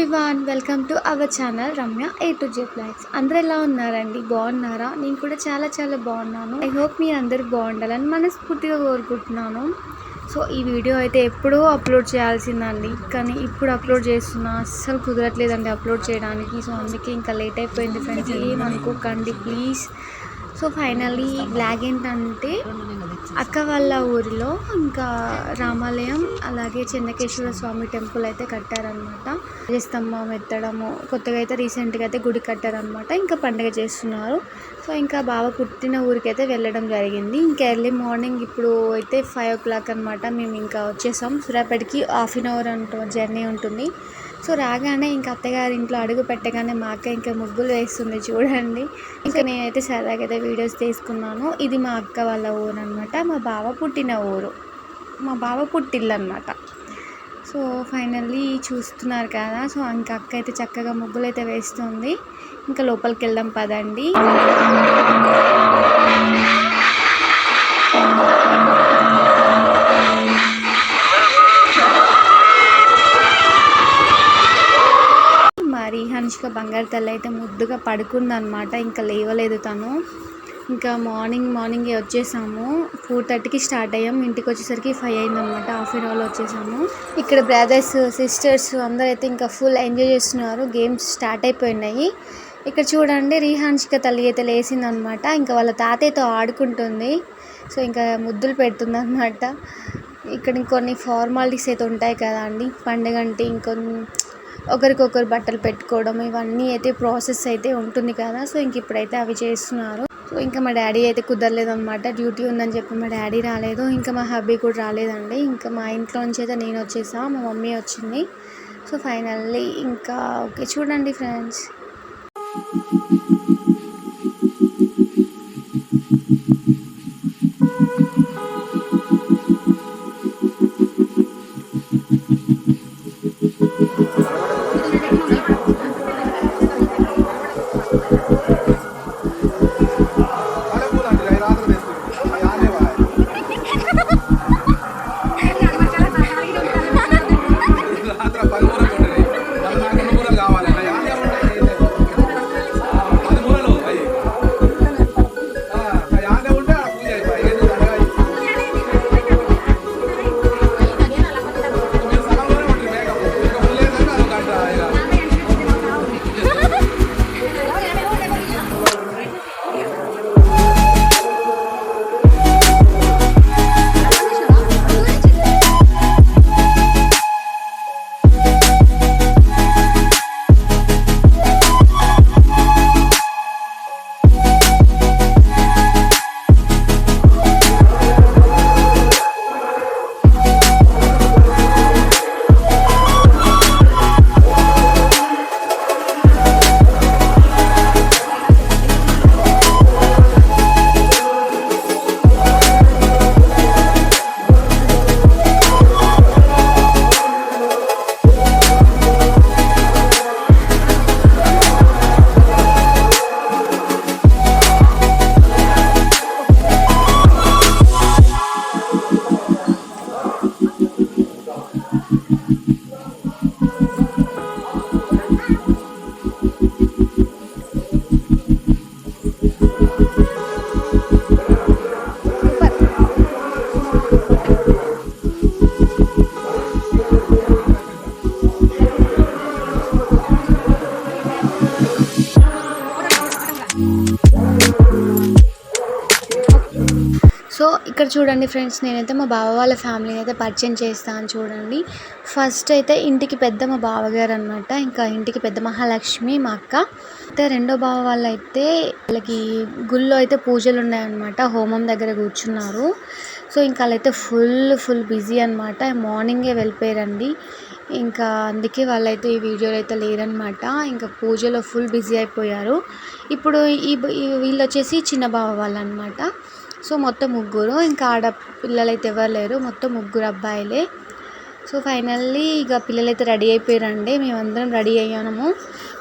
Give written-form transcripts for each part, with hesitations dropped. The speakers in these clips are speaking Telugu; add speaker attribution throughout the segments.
Speaker 1: Everyone, welcome to our channel Ramya A to Z blogs. అందరూ ఎలా ఉన్నారండి? బాగున్నారా? నేను కూడా చాలా చాలా బాగున్నాను. ఐ హోప్ మీరు అందరూ బాగుండాలని మనస్ఫూర్తిగా కోరుకుంటున్నాను. సో ఈ వీడియో అయితే ఎప్పుడో అప్లోడ్ చేయాల్సిందండి, కానీ ఇప్పుడు అప్లోడ్ చేస్తున్నా. అస్సలు కుదరట్లేదండి అప్లోడ్ చేయడానికి. సో అందుకే ఇంకా లేట్ అయిపోయింది ఫ్రెండ్స్, ఏమనుకోకండి ప్లీజ్. సో ఫైనల్లీ బ్లాగ్ ఏంటంటే, అక్క వాళ్ళ ఊరిలో ఇంకా రామాలయం అలాగే చెన్నకేశ్వర స్వామి టెంపుల్ అయితే కట్టారనమాట. స్తంభం ఎత్తడము, కొత్తగా అయితే రీసెంట్గా అయితే గుడి కట్టారనమాట. ఇంకా పండుగ చేస్తున్నారు. సో ఇంకా బావ పుట్టిన ఊరికి అయితే వెళ్ళడం జరిగింది. ఇంకా ఎర్లీ మార్నింగ్ ఇప్పుడు అయితే 5 o'clock అనమాట. మేము ఇంకా వచ్చేసాం. సూర్యాపేటకి 1/2 hour జర్నీ ఉంటుంది. సో రాగానే ఇంకా అత్తగారి ఇంట్లో అడుగు పెట్టగానే మా అక్క ఇంకా ముగ్గులు వేస్తుంది చూడండి. ఇంకా నేనైతే సరదాగా అయితే వీడియోస్ తీసుకున్నాను. ఇది మా అక్క వాళ్ళ ఊరు అనమాట, మా బావ పుట్టిన ఊరు, మా బావ పుట్టిల్లు అనమాట. సో ఫైనల్లీ చూస్తున్నారు కదా. సో ఇంకా అక్క అయితే చక్కగా ముగ్గులు అయితే వేస్తుంది. ఇంకా లోపలికి వెళ్దాం పదండి. హన్షిక బంగారు తల్లి అయితే ముద్దుగా పడుకుందనమాట. ఇంకా లేవలేదు తను. ఇంకా మార్నింగే వచ్చేసాము. 4:30కి స్టార్ట్ అయ్యాము. ఇంటికి వచ్చేసరికి 5 అయిందనమాట. 1/2 hourలో వచ్చేసాము. ఇక్కడ బ్రదర్స్ సిస్టర్స్ అందరూ అయితే ఇంకా ఫుల్ ఎంజాయ్ చేస్తున్నారు. గేమ్స్ స్టార్ట్ అయిపోయినాయి. ఇక్కడ చూడండి, హన్షిక తల్లి అయితే లేచిందనమాట. ఇంకా వాళ్ళ తాతయ్యతో ఆడుకుంటుంది. సో ఇంకా ముద్దులు పెడుతుంది అనమాట. ఇక్కడ ఇంకొన్ని ఫార్మాలిటీస్ అయితే ఉంటాయి కదా అండి పండుగ అంటే. ఒకరికొకరు బట్టలు పెట్టుకోవడం ఇవన్నీ అయితే ప్రాసెస్ అయితే ఉంటుంది కదా. సో ఇంక ఇప్పుడైతే అవి చేస్తున్నారు. సో ఇంకా మా డాడీ అయితే కుదరలేదన్నమాట, డ్యూటీ ఉందని చెప్పి మా డాడీ రాలేదు. ఇంకా మా హబ్బీ కూడా రాలేదండి. ఇంకా మా ఇంట్లో నుంచి అయితే నేను వచ్చేసా, మా మమ్మీ వచ్చింది. సో ఫైనల్లీ ఇంకా ఓకే చూడండి ఫ్రెండ్స్. సో ఇక్కడ చూడండి ఫ్రెండ్స్, నేనైతే మా బావ వాళ్ళ ఫ్యామిలీని అయితే పరిచయం చేస్తాను చూడండి. ఫస్ట్ అయితే ఇంటికి పెద్ద మా బావగారు అనమాట. ఇంకా ఇంటికి పెద్ద మహాలక్ష్మి మా అక్క. అయితే రెండో బావ వాళ్ళు అయితే వాళ్ళకి గుళ్ళో అయితే పూజలు ఉన్నాయన్నమాట. హోమం దగ్గర కూర్చున్నారు. సో ఇంకా వాళ్ళైతే ఫుల్ బిజీ అనమాట. మార్నింగే వెళ్ళిపోయారండి. ఇంకా అందుకే వాళ్ళైతే ఈ వీడియోలో అయితే లేరనమాట. ఇంకా పూజలో ఫుల్ బిజీ అయిపోయారు. ఇప్పుడు వీళ్ళు వచ్చేసి చిన్న బావ వాళ్ళు అనమాట. సో మొత్తం ముగ్గురు, ఇంకా ఆడపిల్లలు అయితే ఎవరు లేరు, మొత్తం ముగ్గురు అబ్బాయిలే. సో ఫైనల్లీ ఇక పిల్లలైతే రెడీ అయిపోయారండి. మేమందరం రెడీ అయ్యాము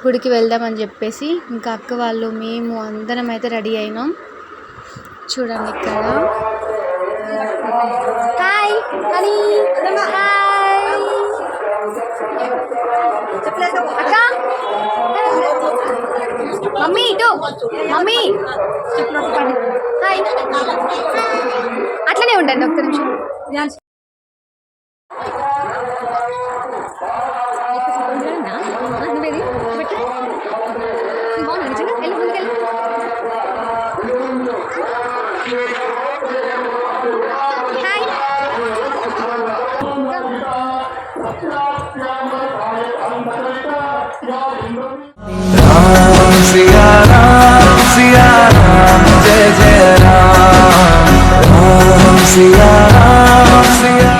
Speaker 1: గుడికి వెళ్దామని చెప్పేసి. ఇంకా అక్క వాళ్ళు మేము అందరం అయితే రెడీ అయినాం. చూడండి ఇక్కడ. Hi honey, hi. అక్క మమ్మీ ఇటు మమ్మీ హాయ్ అట్లనే ఉండండి ఒక్క నిమిషం
Speaker 2: सिया राम जय जय राम राम सिया राम सिया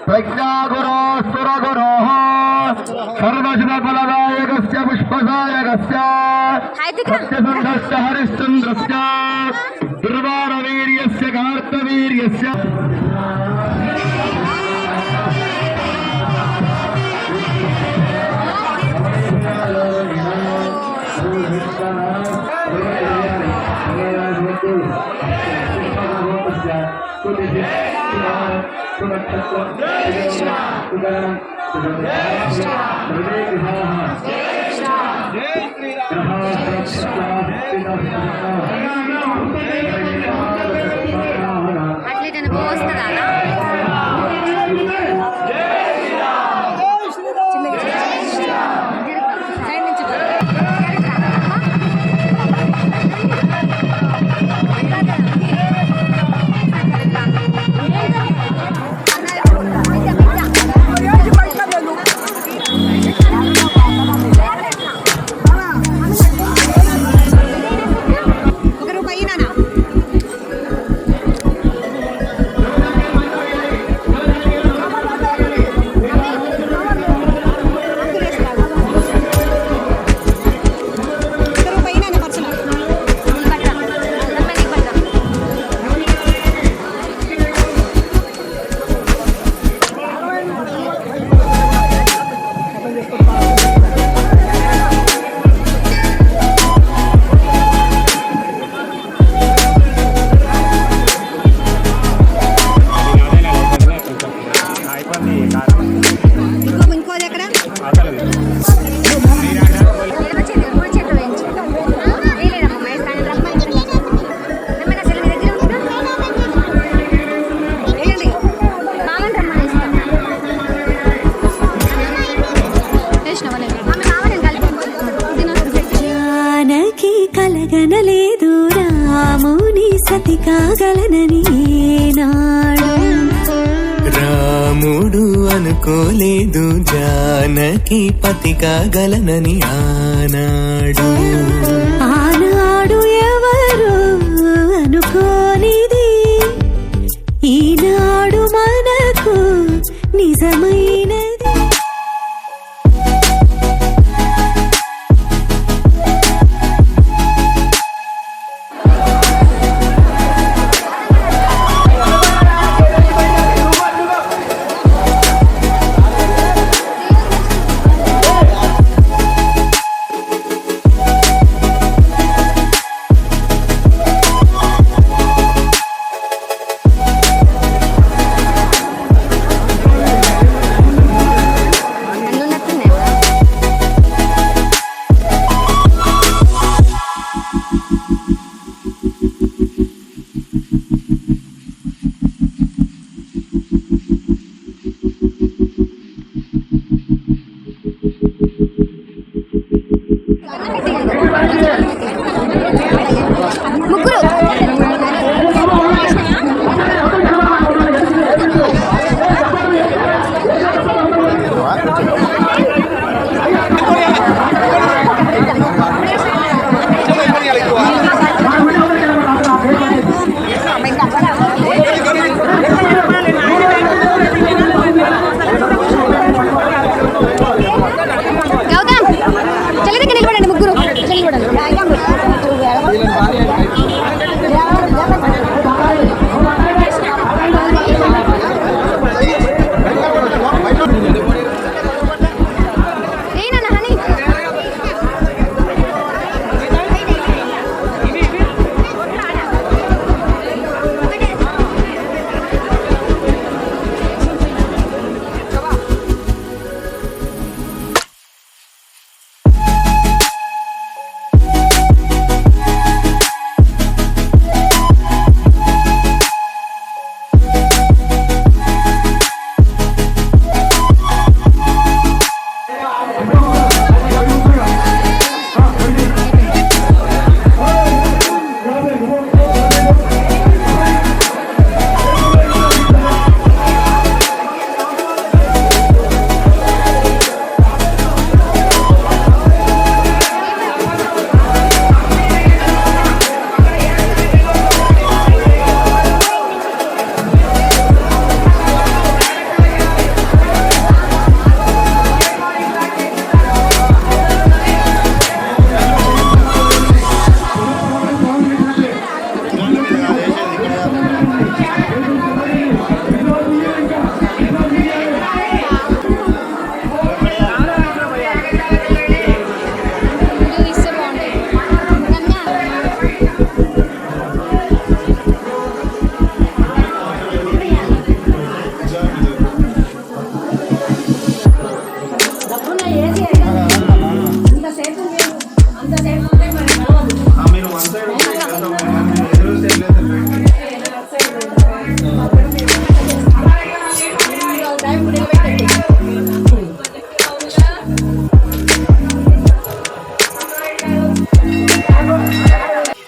Speaker 3: प्रज्ञागुरो सुरगुरो सर्वशिवफलदायकस्य पुष्पदायकस्य सत्यसन्धस्य हरिश्चन्द्रस्य दुर्वारवीर्यस्य कार्तवीर्यस्य
Speaker 4: కలగనలేదు రాముని సతి కాగలనని నాడు
Speaker 2: రాముడు అనుకోలేదు జానకి పతి కాగలనని ఆనాడు
Speaker 4: ఆనాడు ఎవరు అనుకోనిది ఈనాడు మనకు నిజమైనది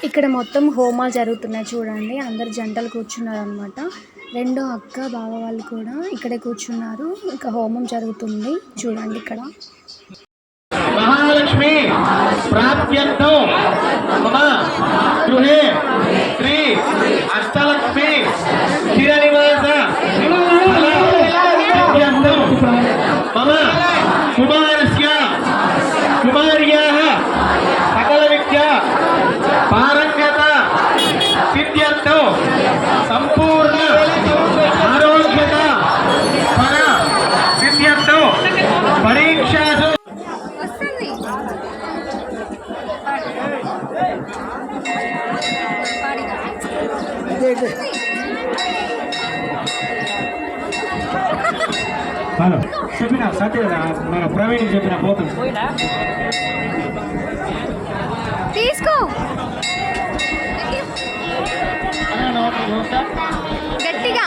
Speaker 1: ఇక్కడ మొత్తం హోమాలు జరుగుతున్నాయి చూడండి. అందరు జంటలు కూర్చున్నారు అనమాట. రెండో అక్క బావ వాళ్ళు కూడా ఇక్కడే కూర్చున్నారు. ఇంకా హోమం జరుగుతుంది చూడండి. ఇక్కడ
Speaker 3: మహాలక్ష్మి ప్రాప్త్యంతో మమ గృహే శ్రీ అష్టలక్ష్మి స్థిరనివాస ప్రాప్త్యంతో మమ కుమారస్య కుమార్యాః సకల విద్యా పారంగత సిద్ధ్యంతో సంపూర్ణ ఆరోగ్యత ఫల సిద్ధ్యంతో పరీక్షాసు
Speaker 5: హలో చెప్పిన సత్య మన ప్రవీణ్ చెప్పిన పోతుంది
Speaker 1: తీసుకో గట్టిగా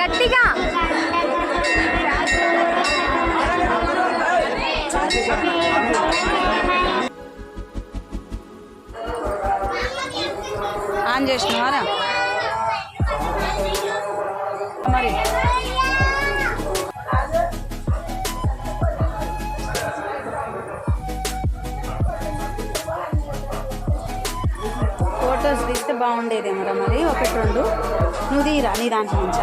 Speaker 1: గట్టిగా
Speaker 6: ఆన్ చేసినావారా మరి ఫొటోస్ తీస్తే బాగుండేదేమరా మరి ఒకటి రెండు నువ్వు తీరా నీ దాంట్లో నుంచి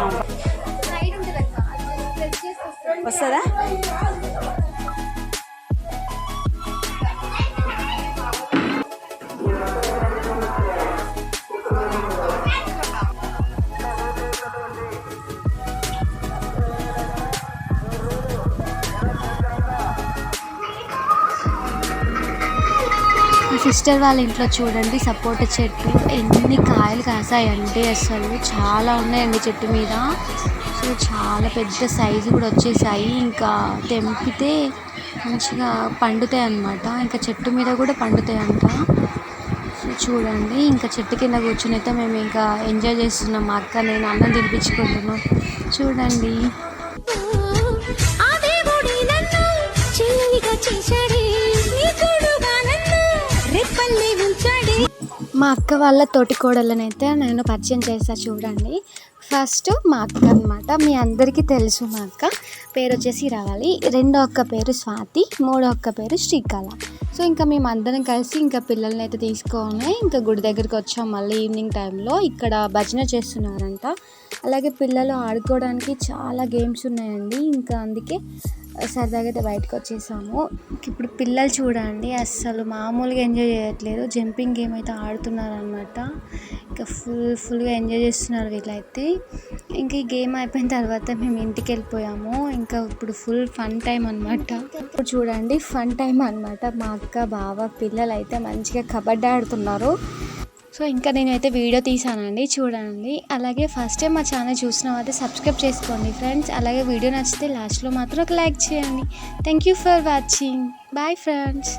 Speaker 6: వస్తుందా
Speaker 1: సిస్టర్ వాళ్ళ ఇంట్లో చూడండి సపోటా చెట్టు ఎన్ని కాయలు కాసాయండి. అసలు చాలా ఉన్నాయండి చెట్టు మీద. సో చాలా పెద్ద సైజు కూడా వచ్చేసాయి. ఇంకా తెంపితే మంచిగా పండుతాయి అన్నమాట. ఇంకా చెట్టు మీద కూడా పండుతాయి అంట. సో చూడండి ఇంకా చెట్టు కింద కూర్చుని అయితే మేము ఇంకా ఎంజాయ్ చేస్తున్నాం. మా అక్క నేను అన్నం తినిపించుకుంటున్నాం చూడండి. మా అక్క వాళ్ళ తోటి కోడళ్ళనైతే నేను పరిచయం చేస్తాను చూడండి. ఫస్ట్ మా అక్క అనమాట. మీ అందరికీ తెలుసు మా అక్క పేరు వచ్చేసి రావాలి. రెండో అక్క పేరు స్వాతి, మూడో అక్క పేరు శ్రీకళ. సో ఇంకా మేము అందరం కలిసి ఇంకా పిల్లల్ని అయితే తీసుకొని ఇంకా గుడి దగ్గరికి వచ్చాం. మళ్ళీ ఈవినింగ్ టైంలో ఇక్కడ భజన చేస్తున్నారంట. అలాగే పిల్లలు ఆడుకోవడానికి చాలా గేమ్స్ ఉన్నాయండి. ఇంకా అందుకే సరదాగా అయితే బయటకు వచ్చేసాము. ఇప్పుడు పిల్లలు చూడండి అస్సలు మామూలుగా ఎంజాయ్ చేయట్లేదు. జంపింగ్ గేమ్ అయితే ఆడుతున్నారు అనమాట. ఇంకా ఫుల్గా ఎంజాయ్ చేస్తున్నారు వీళ్ళైతే. ఇంకా ఈ గేమ్ అయిపోయిన తర్వాత మేము ఇంటికి వెళ్ళిపోయాము. ఇంకా ఇప్పుడు ఫుల్ ఫన్ టైం అనమాట. ఇప్పుడు చూడండి ఫన్ టైం అనమాట. మా అక్క బావ పిల్లలు అయితే మంచిగా కబడ్డీ ఆడుతున్నారు. సో ఇంకా నేనైతే వీడియో తీసానండి చూడండి. అలాగే ఫస్ట్ టైం మా ఛానల్ చూసిన అయితే సబ్స్క్రైబ్ చేసుకోండి ఫ్రెండ్స్. అలాగే వీడియో నచ్చితే లాస్ట్లో మాత్రం ఒక లైక్ చేయండి. Thank you for watching. Bye friends.